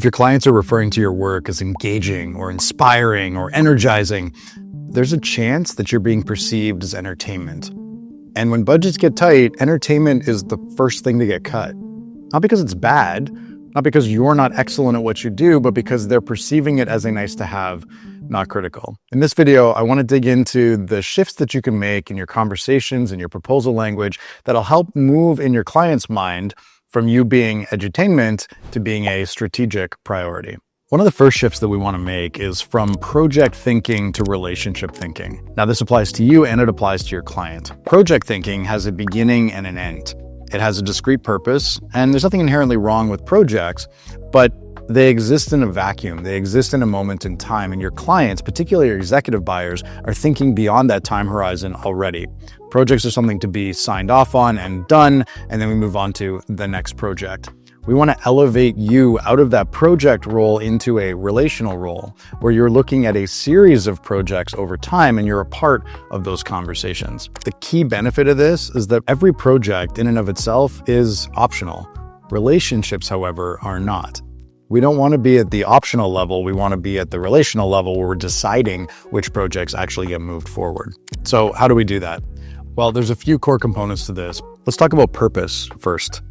your clients are referring to your work as engaging or inspiring or energizing, there's a chance that you're being perceived as entertainment. And when budgets get tight, entertainment is the first thing to get cut. Not because it's bad, not because you're not excellent at what you do, but because they're perceiving it as a nice to have, not critical. In this video, I want to dig into the shifts that you can make in your conversations and your proposal language that'll help move in your client's mind from you being edutainment to being a strategic priority. One of the first shifts that we want to make is from project thinking to relationship thinking. Now, this applies to you and it applies to your client. Project thinking has a beginning and an end. It has a discrete purpose, and there's nothing inherently wrong with projects, but they exist in a vacuum. They exist in a moment in time, and your clients, particularly your executive buyers, are thinking beyond that time horizon already. Projects are something to be signed off on and done, and then we move on to the next project. We want to elevate you out of that project role into a relational role where you're looking at a series of projects over time and you're a part of those conversations. The key benefit of this is that every project in and of itself is optional. Relationships, however, are not. We don't want to be at the optional level. We want to be at the relational level where we're deciding which projects actually get moved forward. So how do we do that? Well, there's a few core components to this. Let's talk about purpose first.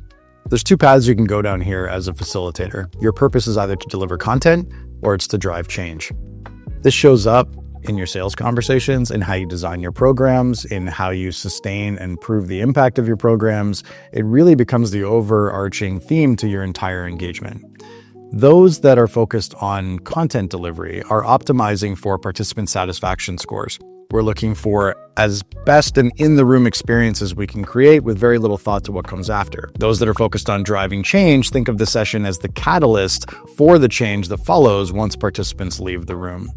There's two paths you can go down here as a facilitator. Your purpose is either to deliver content or it's to drive change. This shows up in your sales conversations, in how you design your programs, in how you sustain and improve the impact of your programs. It really becomes the overarching theme to your entire engagement. Those that are focused on content delivery are optimizing for participant satisfaction scores. We're looking for as best an in-the-room experience as we can create with very little thought to what comes after. Those that are focused on driving change think of the session as the catalyst for the change that follows once participants leave the room.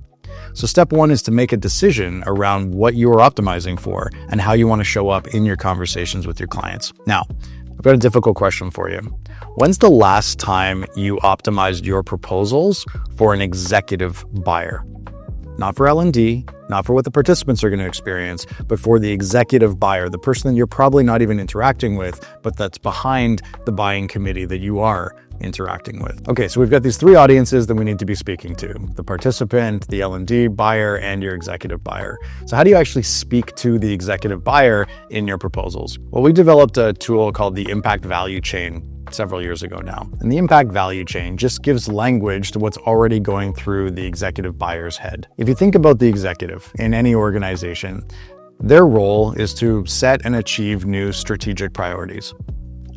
So step one is to make a decision around what you are optimizing for and how you want to show up in your conversations with your clients. Now, I've got a difficult question for you. When's the last time you optimized your proposals for an executive buyer? Not for L&D, not for what the participants are going to experience, but for the executive buyer, the person that you're probably not even interacting with, but that's behind the buying committee that you are interacting with. Okay, so we've got these three audiences that we need to be speaking to: the participant, the L&D buyer, and your executive buyer. So how do you actually speak to the executive buyer in your proposals? Well, we developed a tool called the impact value chain several years ago now. And the impact value chain just gives language to what's already going through the executive buyer's head. If you think about the executive in any organization, their role is to set and achieve new strategic priorities.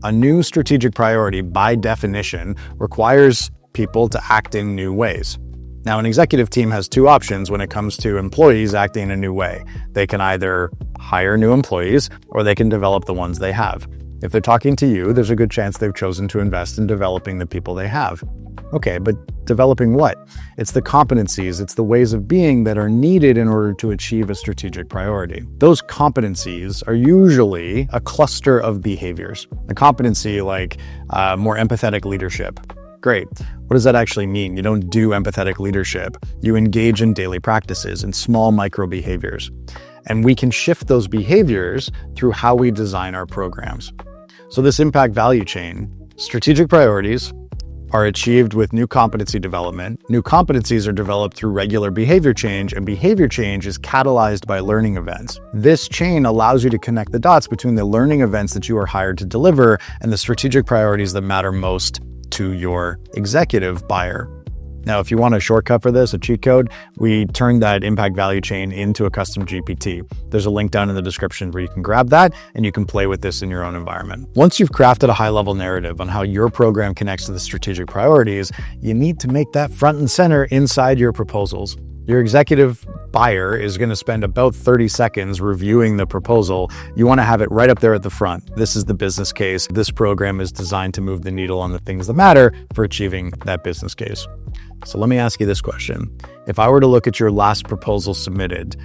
A new strategic priority, by definition, requires people to act in new ways. Now, an executive team has two options when it comes to employees acting in a new way. They can either hire new employees or they can develop the ones they have. If they're talking to you, there's a good chance they've chosen to invest in developing the people they have. Okay, but developing what? It's the competencies, it's the ways of being that are needed in order to achieve a strategic priority. Those competencies are usually a cluster of behaviors. A competency like more empathetic leadership. Great. What does that actually mean? You don't do empathetic leadership. You engage in daily practices and small micro behaviors. And we can shift those behaviors through how we design our programs. So this impact value chain, strategic priorities are achieved with new competency development. New competencies are developed through regular behavior change, and behavior change is catalyzed by learning events. This chain allows you to connect the dots between the learning events that you are hired to deliver and the strategic priorities that matter most to your executive buyer. Now, if you want a shortcut for this, a cheat code, we turned that impact value chain into a custom GPT. There's a link down in the description where you can grab that and you can play with this in your own environment. Once you've crafted a high-level narrative on how your program connects to the strategic priorities, you need to make that front and center inside your proposals. Your executive buyer is going to spend about 30 seconds reviewing the proposal. You want to have it right up there at the front. This is the business case. This program is designed to move the needle on the things that matter for achieving that business case. So let me ask you this question. If I were to look at your last proposal submitted,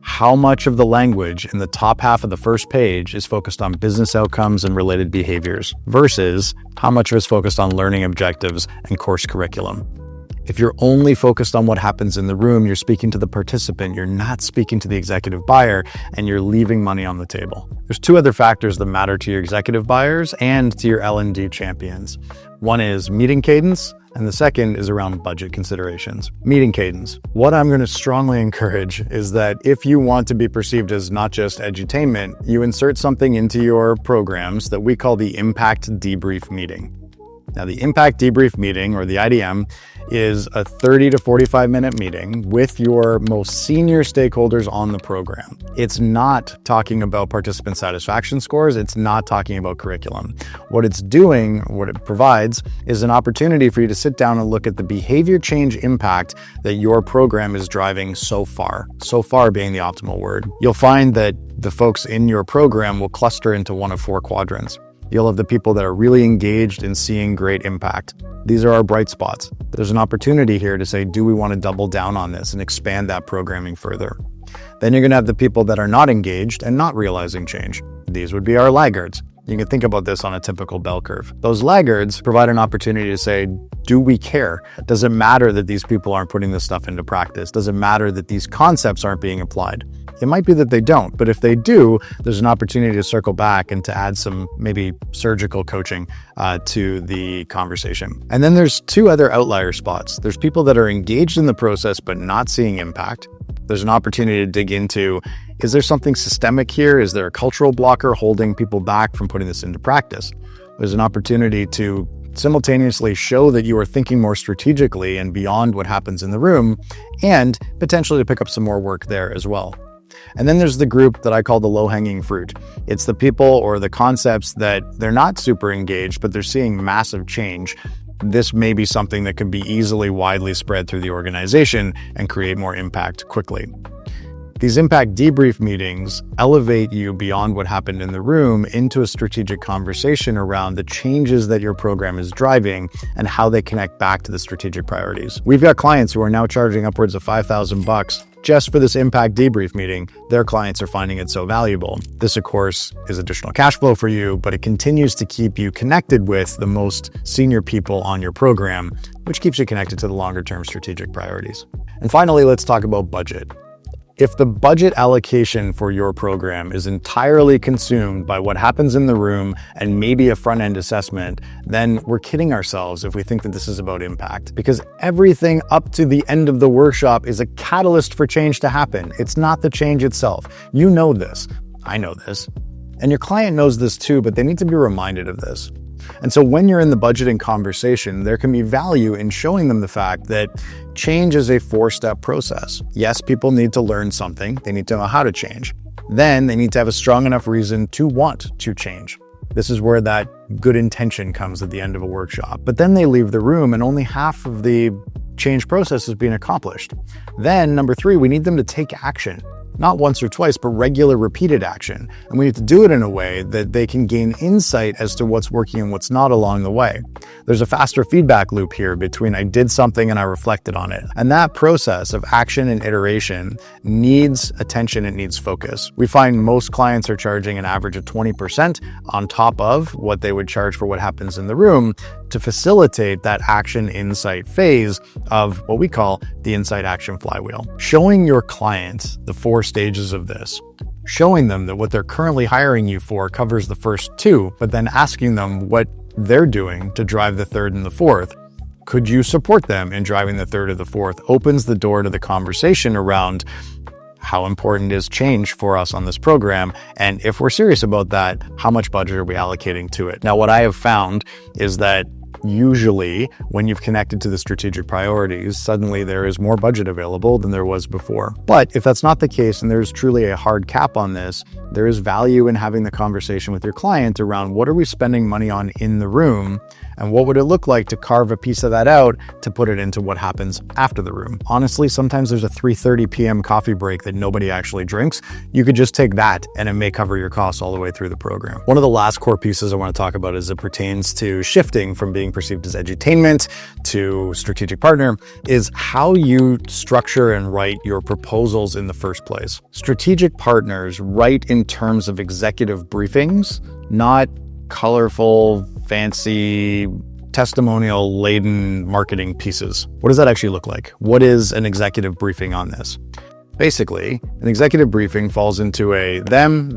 how much of the language in the top half of the first page is focused on business outcomes and related behaviors versus how much is focused on learning objectives and course curriculum? If you're only focused on what happens in the room, you're speaking to the participant, you're not speaking to the executive buyer, and you're leaving money on the table. There's two other factors that matter to your executive buyers and to your L&D champions. One is meeting cadence, And the second is around budget considerations. Meeting cadence. What I'm going to strongly encourage is that if you want to be perceived as not just edutainment, you insert something into your programs that we call the impact debrief meeting. Now, the impact debrief meeting, or the IDM, is a 30 to 45 minute meeting with your most senior stakeholders on the program. It's not talking about participant satisfaction scores. It's not talking about curriculum. What it's doing, what it provides, is an opportunity for you to sit down and look at the behavior change impact that your program is driving so far. So far being the optimal word. You'll find that the folks in your program will cluster into one of 4 quadrants. You'll have the people that are really engaged in seeing great impact. These are our bright spots. There's an opportunity here to say, do we want to double down on this and expand that programming further? Then you're going to have the people that are not engaged and not realizing change. These would be our laggards. You can think about this on a typical bell curve. Those laggards provide an opportunity to say, do we care? Does it matter that these people aren't putting this stuff into practice? Does it matter that these concepts aren't being applied? It might be that they don't, but if they do, there's an opportunity to circle back and to add some maybe surgical coaching to the conversation. And then there's 2 other outlier spots. There's people that are engaged in the process but not seeing impact. There's an opportunity to dig into, is there something systemic here? Is there a cultural blocker holding people back from putting this into practice? There's an opportunity to simultaneously show that you are thinking more strategically and beyond what happens in the room, and potentially to pick up some more work there as well. And then there's the group that I call the low-hanging fruit. It's the people or the concepts that they're not super engaged, but they're seeing massive change. This may be something that could be easily widely spread through the organization and create more impact quickly. These impact debrief meetings elevate you beyond what happened in the room into a strategic conversation around the changes that your program is driving and how they connect back to the strategic priorities. We've got clients who are now charging upwards of $5,000 just for this impact debrief meeting. Their clients are finding it so valuable. This, of course, is additional cash flow for you, but it continues to keep you connected with the most senior people on your program, which keeps you connected to the longer-term strategic priorities. And finally, let's talk about budget. If the budget allocation for your program is entirely consumed by what happens in the room and maybe a front-end assessment, then we're kidding ourselves if we think that this is about impact, because everything up to the end of the workshop is a catalyst for change to happen. It's not the change itself. You know this. I know this. And your client knows this too, but they need to be reminded of this. And so when you're in the budgeting conversation, there can be value in showing them the fact that change is a 4-step process. Yes, people need to learn something. They need to know how to change. Then they need to have a strong enough reason to want to change. This is where that good intention comes at the end of a workshop. But then they leave the room and only half of the change process is being accomplished. Then, number 3, we need them to take action. Not once or twice, but regular repeated action. And we need to do it in a way that they can gain insight as to what's working and what's not along the way. There's a faster feedback loop here between I did something and I reflected on it. And that process of action and iteration needs attention, it needs focus. We find most clients are charging an average of 20% on top of what they would charge for what happens in the room to facilitate that action insight phase of what we call the insight action flywheel. Showing your clients the 4 stages of this, showing them that what they're currently hiring you for covers the first 2, but then asking them what they're doing to drive the 3rd and the 4th. Could you support them in driving the 3rd or the 4th? Opens the door to the conversation around how important is change for us on this program, and if we're serious about that, how much budget are we allocating to it? Now, what I have found is that usually when you've connected to the strategic priorities, suddenly there is more budget available than there was before. But if that's not the case and there's truly a hard cap on this, there is value in having the conversation with your client around what are we spending money on in the room and what would it look like to carve a piece of that out to put it into what happens after the room. Honestly, sometimes there's a 3:30 p.m. coffee break that nobody actually drinks. You could just take that and it may cover your costs all the way through the program. One of the last core pieces I want to talk about as it pertains to shifting from being perceived as edutainment to strategic partner is how you structure and write your proposals in the first place. Strategic partners write in terms of executive briefings, not colorful, fancy, testimonial-laden marketing pieces. What does that actually look like? What is an executive briefing on this? Basically, an executive briefing falls into a them,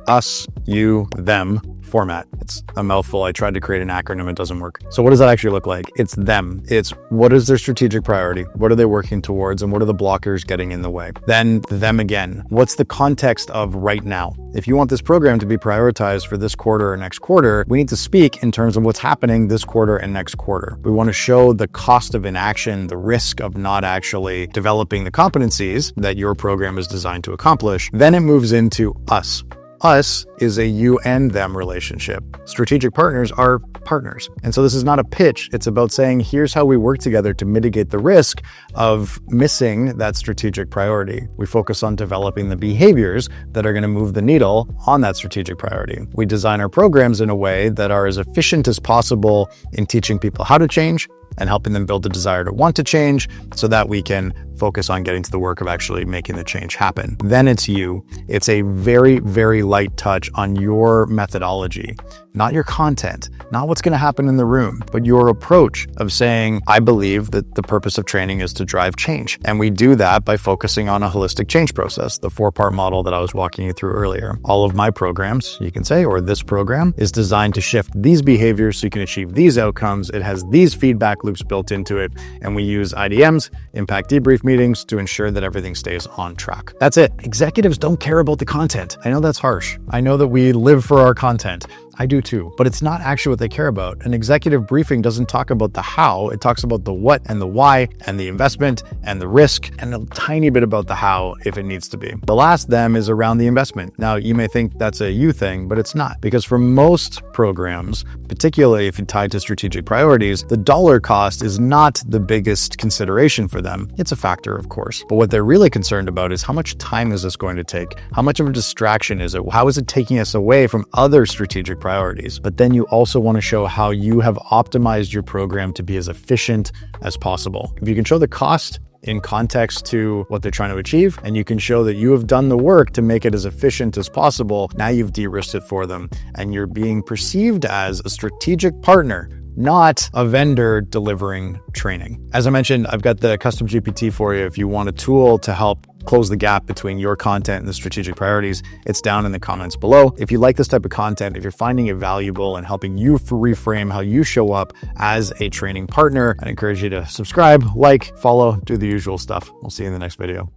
us, you, them format. It's a mouthful. I tried to create an acronym. It doesn't work. So what does that actually look like? It's them. It's what is their strategic priority? What are they working towards? And what are the blockers getting in the way? Then them again. What's the context of right now? If you want this program to be prioritized for this quarter or next quarter, we need to speak in terms of what's happening this quarter and next quarter. We want to show the cost of inaction, the risk of not actually developing the competencies that your program is designed to accomplish. Then it moves into us. Us is a you and them relationship. Strategic partners are partners. And so this is not a pitch. It's about saying, here's how we work together to mitigate the risk of missing that strategic priority. We focus on developing the behaviors that are going to move the needle on that strategic priority. We design our programs in a way that are as efficient as possible in teaching people how to change and helping them build the desire to want to change so that we can focus on getting to the work of actually making the change happen. Then it's you. It's a very, very light touch on your methodology, not your content, not what's going to happen in the room, but your approach of saying, I believe that the purpose of training is to drive change. And we do that by focusing on a holistic change process, the 4-part model that I was walking you through earlier. All of my programs, you can say, or this program is designed to shift these behaviors so you can achieve these outcomes. It has these feedback loops built into it. And we use IDMs, impact debrief meetings, to ensure that everything stays on track. That's it. Executives don't care about the content. I know that's harsh. I know that we live for our content. I do too, but it's not actually what they care about. An executive briefing doesn't talk about the how, it talks about the what and the why and the investment and the risk and a tiny bit about the how if it needs to be. The last them is around the investment. Now, you may think that's a you thing, but it's not, because for most programs, particularly if you're tied to strategic priorities, the dollar cost is not the biggest consideration for them. It's a factor, of course, but what they're really concerned about is how much time is this going to take? How much of a distraction is it? How is it taking us away from other strategic priorities? But then you also want to show how you have optimized your program to be as efficient as possible. If you can show the cost in context to what they're trying to achieve, and you can show that you have done the work to make it as efficient as possible, now you've de-risked it for them, and you're being perceived as a strategic partner, not a vendor delivering training. As I mentioned, I've got the custom GPT for you if you want a tool to help close the gap between your content and the strategic priorities. It's down in the comments below. If you like this type of content, if you're finding it valuable and helping you reframe how you show up as a training partner, I'd encourage you to subscribe, like, follow, do the usual stuff. We'll see you in the next video.